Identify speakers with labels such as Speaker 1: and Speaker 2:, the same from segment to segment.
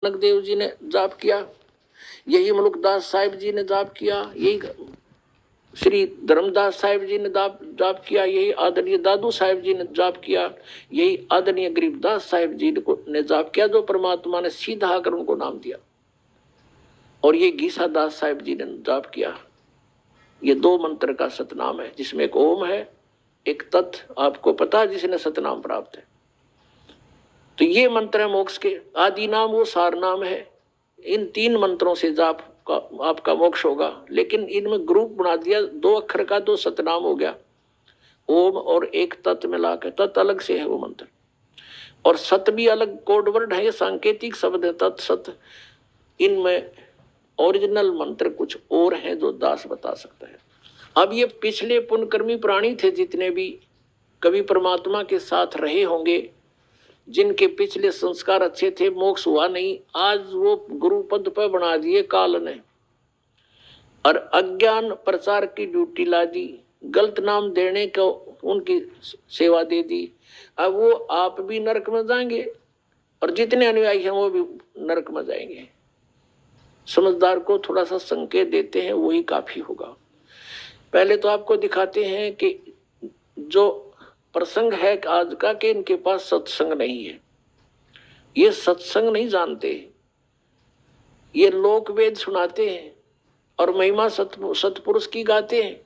Speaker 1: नानक देव जी ने जाप किया, यही मुल्कदास साहिब जी ने जाप किया, यही श्री धर्मदास साहिब जी ने जाप किया, यही आदरणीय दादू साहिब जी ने जाप किया, यही आदरणीय गरीबदास साहिब जी ने जाप किया, जो परमात्मा ने सीधा आकर उनको नाम दिया। और ये गीसा दास साहिब जी ने जाप किया। ये दो मंत्र का सतनाम है, जिसमें एक ओम है, एक तत्। आपको पता है जिसने सतनाम प्राप्त है। तो ये मंत्र है मोक्ष के। आदि नाम वो सार नाम है। इन तीन मंत्रों से जाप का आपका मोक्ष होगा। लेकिन इनमें ग्रुप बना दिया, दो अक्षर का दो सतनाम हो गया, ओम और एक तत् मिला के। तत् अलग से है वो मंत्र, और सत भी अलग कोड वर्ड है, ये सांकेतिक शब्द है तत् सत। इनमें ओरिजिनल मंत्र कुछ और है जो दास बता सकता है। अब ये पिछले पुण्यकर्मी प्राणी थे, जितने भी कभी परमात्मा के साथ रहे होंगे, जिनके पिछले संस्कार अच्छे थे, मोक्ष हुआ नहीं, आज वो गुरु पद पर बना दिए काल ने, और अज्ञान प्रचार की ड्यूटी ला दी, गलत नाम देने को उनकी सेवा दे दी। अब वो आप भी नरक में जाएंगे और जितने अनुयायी हैं वो भी नरक में जाएंगे। समझदार को थोड़ा सा संकेत देते हैं, वही काफी होगा। पहले तो आपको दिखाते हैं कि जो प्रसंग है आज का, कि इनके पास सत्संग नहीं है, ये सत्संग नहीं जानते, ये लोक वेद सुनाते हैं और महिमा सतपुरुष की गाते हैं।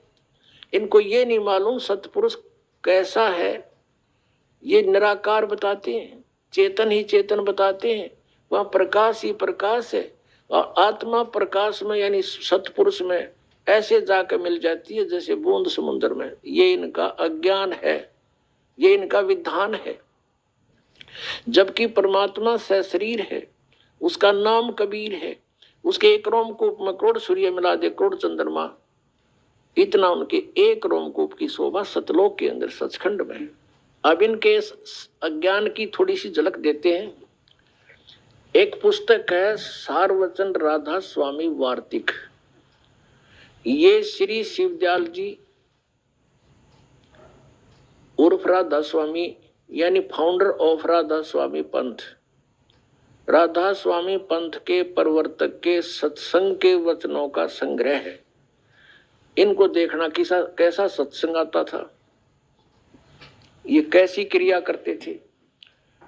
Speaker 1: इनको ये नहीं मालूम सतपुरुष कैसा है। ये निराकार बताते हैं, चेतन ही चेतन बताते हैं, वहाँ प्रकाश ही प्रकाश है, और आत्मा प्रकाश में यानी सतपुरुष में ऐसे जाकर मिल जाती है जैसे बूंद समुद्र में। ये इनका अज्ञान है, ये इनका विधान है। जबकि परमात्मा सशरीर है, उसका नाम कबीर है, उसके एक रोमकूप में करोड़ सूर्य मिला दे करोड़ चंद्रमा, इतना उनके एक रोमकूप की शोभा सतलोक के अंदर सचखंड में है। अब इनके अज्ञान की थोड़ी सी झलक देते हैं। एक पुस्तक है सारवचन राधा स्वामी वार्तिक। ये श्री शिवदयाल जी उर्फ राधा स्वामी यानी फाउंडर ऑफ राधा स्वामी पंथ, राधा स्वामी पंथ के प्रवर्तक के सत्संग के वचनों का संग्रह है। इनको देखना कैसा सत्संग आता था, ये कैसी क्रिया करते थे।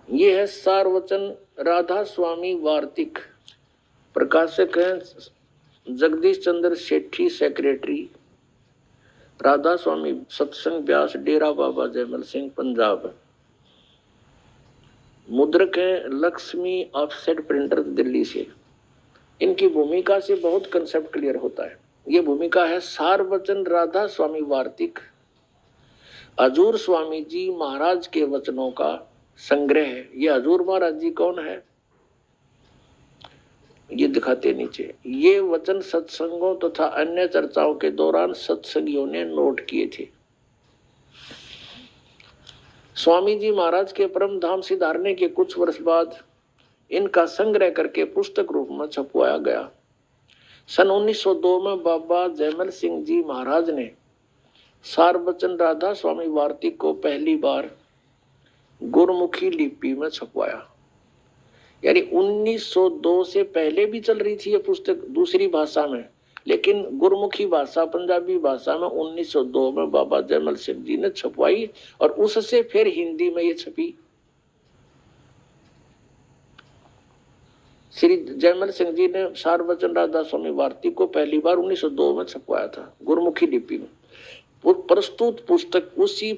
Speaker 1: ये है सारवचन राधा स्वामी वार्तिक। प्रकाशक हैं जगदीश चंद्र सेठी, सेक्रेटरी, राधा स्वामी सत्संग व्यास, डेरा बाबा जयमल सिंह, पंजाब। मुद्रक है लक्ष्मी ऑफसेट प्रिंटर, दिल्ली से। इनकी भूमिका से बहुत कंसेप्ट क्लियर होता है। ये भूमिका है सारवचन राधा स्वामी वार्तिक, हजूर स्वामी जी महाराज के वचनों का संग्रह है। ये हजूर महाराज जी कौन है, ये दिखाते नीचे। ये वचन सत्संगों तथा अन्य चर्चाओं के दौरान सत्संगियों ने नोट किए थे। स्वामी जी महाराज के परम धाम सिधारने के कुछ वर्ष बाद इनका संग्रह करके पुस्तक रूप में छपवाया गया। सन 1902 में बाबा जयमल सिंह जी महाराज ने सारवचन राधा स्वामी वार्तिक को पहली बार गुरमुखी लिपि में छपवाया। यानी 1902 से पहले भी चल रही थी ये पुस्तक दूसरी भाषा में, लेकिन गुरमुखी भाषा पंजाबी भाषा में 1902 में बाबा जयमल सिंह जी ने छपवाई, और उससे फिर हिंदी में ये छपी। श्री जयमल सिंह जी ने सारवचन राधा स्वामी वार्तिक को पहली बार 1902 में छपवाया था गुरमुखी लिपि में। प्रस्तुत पुस्तक उसी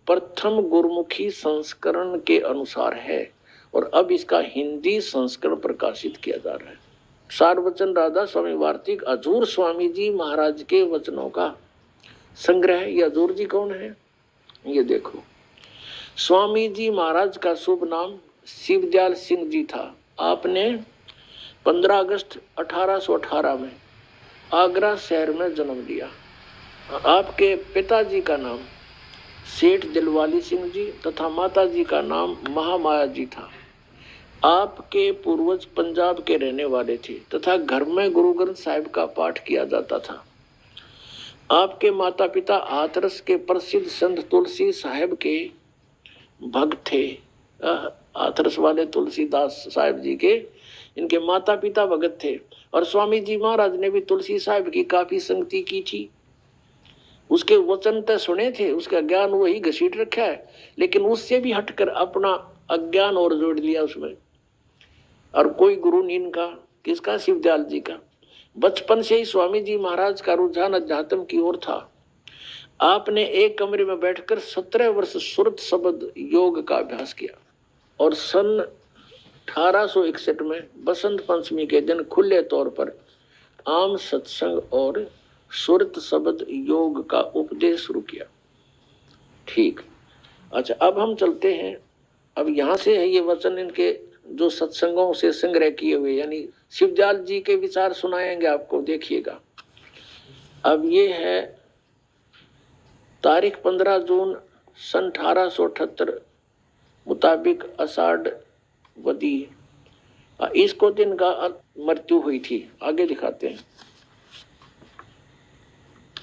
Speaker 1: प्रथम गुरमुखी संस्करण के अनुसार है, और अब इसका हिंदी संस्करण प्रकाशित किया जा रहा है। सारवचन राधा स्वामी वार्तिक हजूर स्वामी जी महाराज के वचनों का संग्रह। ये हजूर जी कौन है, ये देखो। स्वामी जी महाराज का शुभ नाम शिवदयाल सिंह जी था। आपने 15 अगस्त 1818 में आगरा शहर में जन्म लिया। आपके पिताजी का नाम सेठ दिलवाली सिंह जी तथा माताजी का नाम महामाया जी था। आपके पूर्वज पंजाब के रहने वाले थे तथा घर में गुरु ग्रंथ साहिब का पाठ किया जाता था। आपके माता पिता हाथरस के प्रसिद्ध संत तुलसी साहिब के भक्त थे। हाथरस वाले तुलसीदास साहिब जी के इनके माता पिता भगत थे और स्वामी जी महाराज ने भी तुलसी साहब की काफी संगति की थी। उसके वचन तो सुने थे, उसका ज्ञान वही घसीट रखा है, लेकिन उससे भी हटकर अपना अज्ञान और जोड़ लिया उसमें। और कोई गुरु नहीं इनका, किसका? शिवदयाल जी का। बचपन से ही स्वामी जी महाराज का रुझान अध्यात्म की ओर था। आपने एक कमरे में बैठकर 17 वर्ष सुरत शब्द योग का अभ्यास किया और सन 1861 में बसंत पंचमी के दिन खुले तौर पर आम सत्संग और सुरत शब्द योग का उपदेश शुरू किया। ठीक, अच्छा, अब हम चलते हैं। अब यहाँ से है ये वचन इनके जो सत्संगों से संग्रह किए हुए, यानी शिवदयाल जी के विचार सुनाएंगे आपको, देखिएगा। अब ये है तारीख 15 जून सन 1878 मुताबिक आषाढ़ वदी, इसको दिन का मृत्यु हुई थी। आगे दिखाते हैं,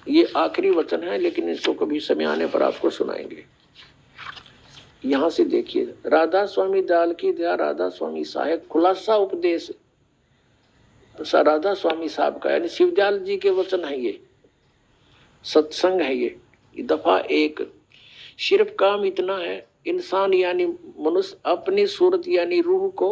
Speaker 1: ये आखिरी वचन है, लेकिन इसको कभी समय आने पर आपको सुनाएंगे। यहां से देखिए, राधा स्वामी दयाल की दया, राधा स्वामी सहायक, खुलासा उपदेश राधा स्वामी साहब का, यानी शिवदयाल जी के वचन है ये, सत्संग है ये। दफा 1, सिर्फ काम इतना है, इंसान यानी मनुष्य अपनी सूरत यानी रूह को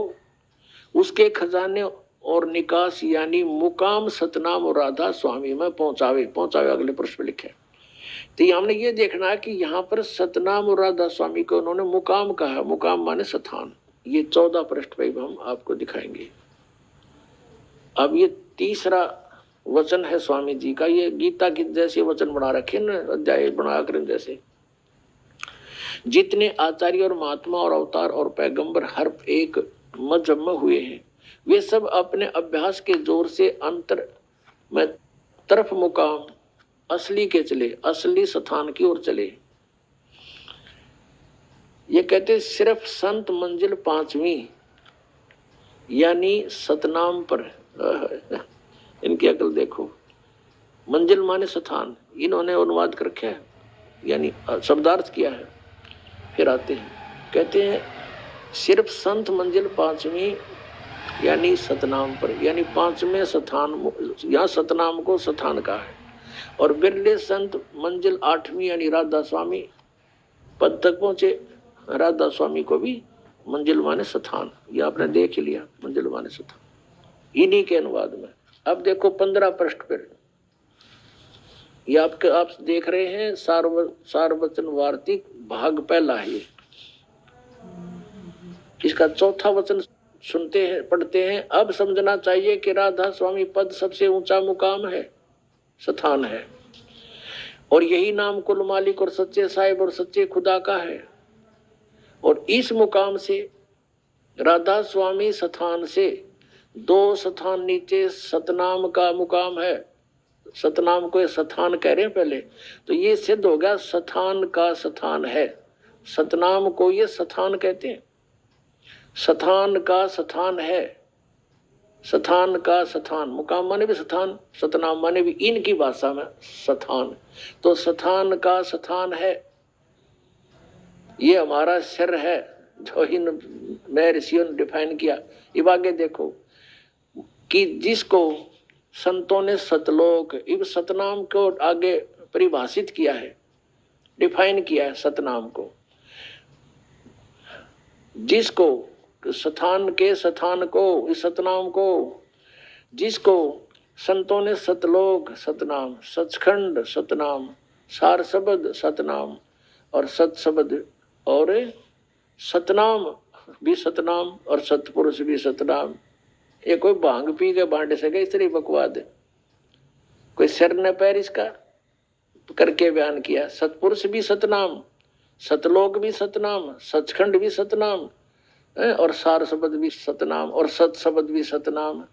Speaker 1: उसके खजाने और निकास यानी मुकाम सतनाम और राधा स्वामी में पहुंचावे। अगले प्रश्न में लिखे। तो हमने ये देखना है कि यहाँ पर सतनाम और राधा स्वामी को उन्होंने मुकाम कहा। मुकाम माने स्थान। ये 14 पृष्ठ पे हम आपको दिखाएंगे। अब ये तीसरा वचन है स्वामी जी का। ये गीता के जैसे वचन बना रखे न, अध्याय बना कर जैसे। जितने आचार्य और महात्मा और अवतार और पैगंबर हर एक मजम्मा हुए हैं, वे सब अपने अभ्यास के जोर से अंतर में तरफ मुकाम असली के चले, असली स्थान की ओर चले। ये कहते सिर्फ संत मंजिल 5वीं यानी सतनाम पर, इनकी अकल देखो। मंजिल माने स्थान, इन्होंने अनुवाद कर रखा है, यानी शब्दार्थ किया है। फिर आते हैं, कहते हैं सिर्फ संत मंजिल 5वीं यानी सतनाम पर, यानी 5वें स्थान, यहाँ सतनाम को स्थान का है। और बिरले संत मंजिल 8वीं यानी राधा स्वामी पद तक पहुंचे। राधा स्वामी को भी मंजिल माने स्थान, ये आपने देख ही लिया, मंजिल माने स्थान, इन्हीं के अनुवाद में। अब देखो 15 पृष्ठ पर, ये आप देख रहे हैं सारवचन वार्तिक भाग पहला है ये। इसका चौथा वचन सुनते हैं, पढ़ते हैं। अब समझना चाहिए कि राधा स्वामी पद सबसे ऊंचा मुकाम है, स्थान है, और यही नाम कुल मालिक और सच्चे साहिब और सच्चे खुदा का है। और इस मुकाम से राधा स्वामी स्थान से 2 स्थान नीचे सतनाम का मुकाम है। सतनाम को स्थान कह रहे हैं पहले, तो ये सिद्ध हो गया स्थान का स्थान है। सतनाम को ये स्थान कहते हैं, स्थान का स्थान है, स्थान का स्थान। मुकाम माने भी स्थान, सतनाम माने भी इनकी भाषा में स्थान। तो स्थान का स्थान है, ये हमारा सिर है, जो इन नए ऋषियों ने डिफाइन किया। अब आगे देखो कि जिसको संतों ने सतलोक, इब सतनाम को आगे परिभाषित किया है, डिफाइन किया है सतनाम को। जिसको स्थान के स्थान को, इस सतनाम को, जिसको संतों ने सतलोक सतनाम, सचखंड सतनाम, सार शब्द सतनाम और सत शब्द और सतनाम भी सतनाम और सतपुरुष भी सतनाम। ये कोई भांग पी के बांटे सके इस तरह बकवाद है, कोई सिर न पैर इसका करके बयान किया। सतपुरुष भी सतनाम, सतलोक भी सतनाम, सचखंड भी सतनाम और सार शब्द भी सतनाम और सत शब्द भी सतनाम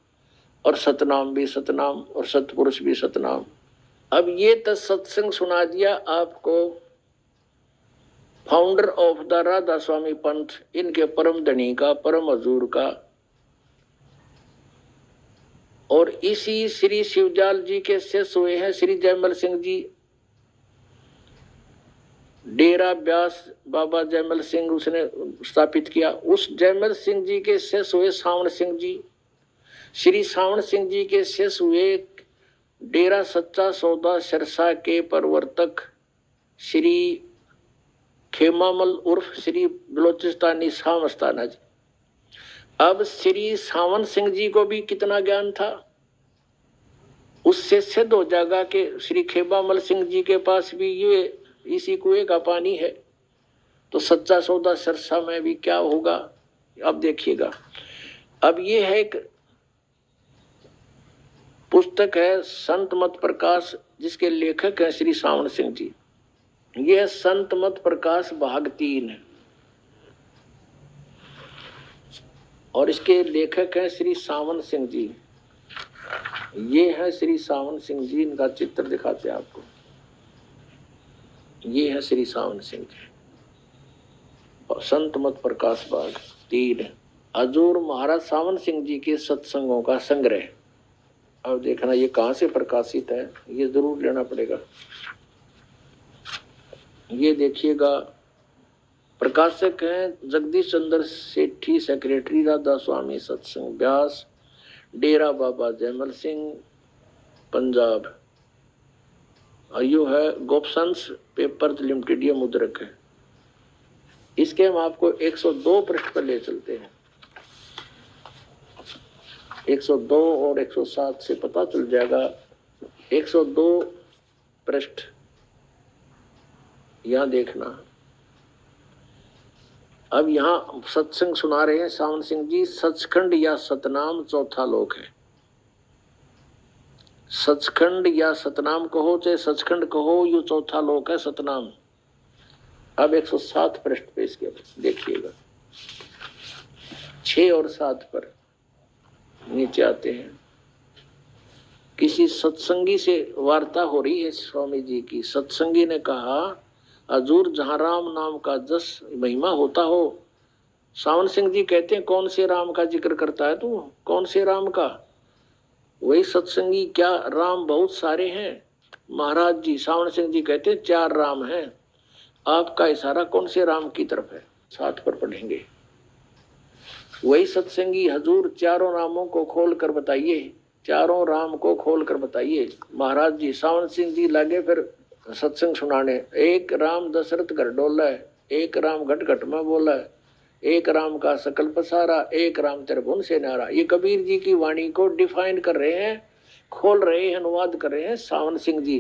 Speaker 1: और सतनाम भी सतनाम और सतपुरुष भी सतनाम। अब ये तो सत्संग सुना दिया आपको फाउंडर ऑफ द राधा स्वामी पंथ, इनके परम धनी का, परम हजूर का। और इसी श्री शिवदयाल जी के शिष्य हुए हैं श्री जयमल सिंह जी। डेरा ब्यास बाबा जयमल सिंह उसने स्थापित किया। उस जयमल सिंह जी के शिष्य हुए सावण सिंह जी, श्री सावन सिंह जी के शिष्य हुए डेरा सच्चा सौदा सिरसा के प्रवर्तक श्री खेमामल उर्फ श्री बलोचिस्तानी शाह मस्ताना जी। अब श्री सावन सिंह जी को भी कितना ज्ञान था, उससे सिद्ध हो जाएगा कि श्री खेमामल सिंह जी के पास भी ये इसी कुएं का पानी है, तो सच्चा सौदा सिरसा में भी क्या होगा अब देखिएगा। अब ये है एक पुस्तक है संत मत प्रकाश, जिसके लेखक हैं श्री सावन सिंह जी। यह संत मत प्रकाश भाग 3 है और इसके लेखक हैं श्री सावन सिंह जी। ये है श्री सावन सिंह जी, इनका चित्र दिखाते हैं आपको। ये है श्री सावन सिंह जी और संत मत प्रकाश भाग 3 है। हजूर महाराज सावन सिंह जी के सत्संगों का संग्रह। अब देखना ये कहाँ से प्रकाशित है, ये जरूर लेना पड़ेगा। ये देखिएगा, प्रकाशक हैं जगदीश चंद्र सेठी, सेक्रेटरी राधा स्वामी सत्संग व्यास, डेरा बाबा जयमल सिंह, पंजाब। और यो है गोपसंस पेपर्स लिमिटेड, ये मुद्रक है। इसके हम आपको 102 पृष्ठ पर ले चलते हैं। 102 और 107 से पता चल जाएगा। 102 पृष्ठ यहाँ देखना। अब यहाँ सत्संग सुना रहे हैं सावन सिंह जी। सचखंड या सतनाम चौथा लोक है। सचखंड या सतनाम कहो चाहे सचखंड कहो, यो चौथा लोक है सतनाम। अब 107 पृष्ठ पे इसके देखिएगा, 6 और 7 पर नीचे आते हैं। किसी सत्संगी से वार्ता हो रही है स्वामी जी की। सत्संगी ने कहा, हजूर जहाँ राम नाम का जस महिमा होता हो। सावन सिंह जी कहते हैं, कौन से राम का जिक्र करता है तू, कौन से राम का? वही सत्संगी, क्या राम बहुत सारे हैं महाराज जी? सावन सिंह जी कहते हैं 4 राम हैं। आपका इशारा कौन से राम की तरफ है? 7 पर पढ़ेंगे। वही सत्संगी, हजूर चारों रामों को खोल कर बताइए, चारों राम को खोल कर बताइए महाराज जी। सावन सिंह जी लगे फिर सत्संग सुनाने। एक राम दशरथ घर डोला है, एक राम घट घट में बोला है, एक राम का सकल पसारा, एक राम त्रिभुवन से नारा। ये कबीर जी की वाणी को डिफाइन कर रहे हैं, खोल रहे हैं, अनुवाद कर रहे हैं सावन सिंह जी।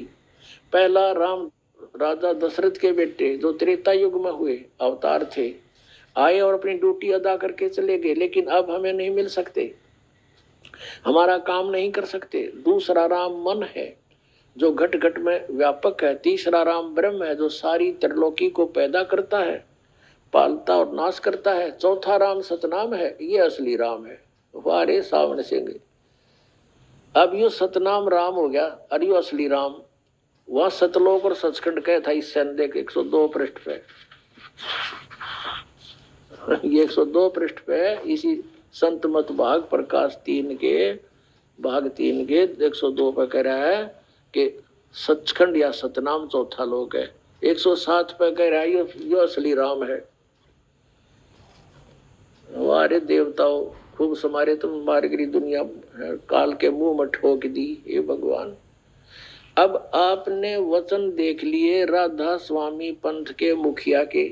Speaker 1: पहला राम राजा दशरथ के बेटे जो त्रेता युग में हुए अवतार थे, आए और अपनी ड्यूटी अदा करके चले गए, लेकिन अब हमें नहीं मिल सकते, हमारा काम नहीं कर सकते। दूसरा राम मन है जो घट घट में व्यापक है। तीसरा राम ब्रह्म है जो सारी त्रिलोकी को पैदा करता है, पालता और नाश करता है। चौथा राम सतनाम है, ये असली राम है। वारे सावन सिंह, अब यो सतनाम राम हो गया और यो असली राम। वह सतलोक और सचखंड कह था इस संदेह 102 पृष्ठ पे। ये 102 पृष्ठ पे इसी संत मत भाग प्रकाश 3 के भाग 3 के 102 पे कह रहा है कि सचखंड या सतनाम चौथा लोक है। 107 पे कह रहा है यो असली राम है। हमारे देवताओं खूब समारे तुम मारगिरी दुनिया काल के मुंह में ठोक दी, हे भगवान। अब आपने वचन देख लिए राधा स्वामी पंथ के मुखिया के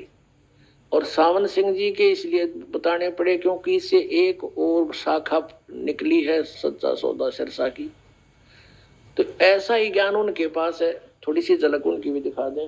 Speaker 1: और सावन सिंह जी के, इसलिए बताने पड़े क्योंकि इससे एक और शाखा निकली है सच्चा सौदा सिरसा की। तो ऐसा ही ज्ञान उनके पास है। थोड़ी सी झलक उनकी भी दिखा दें।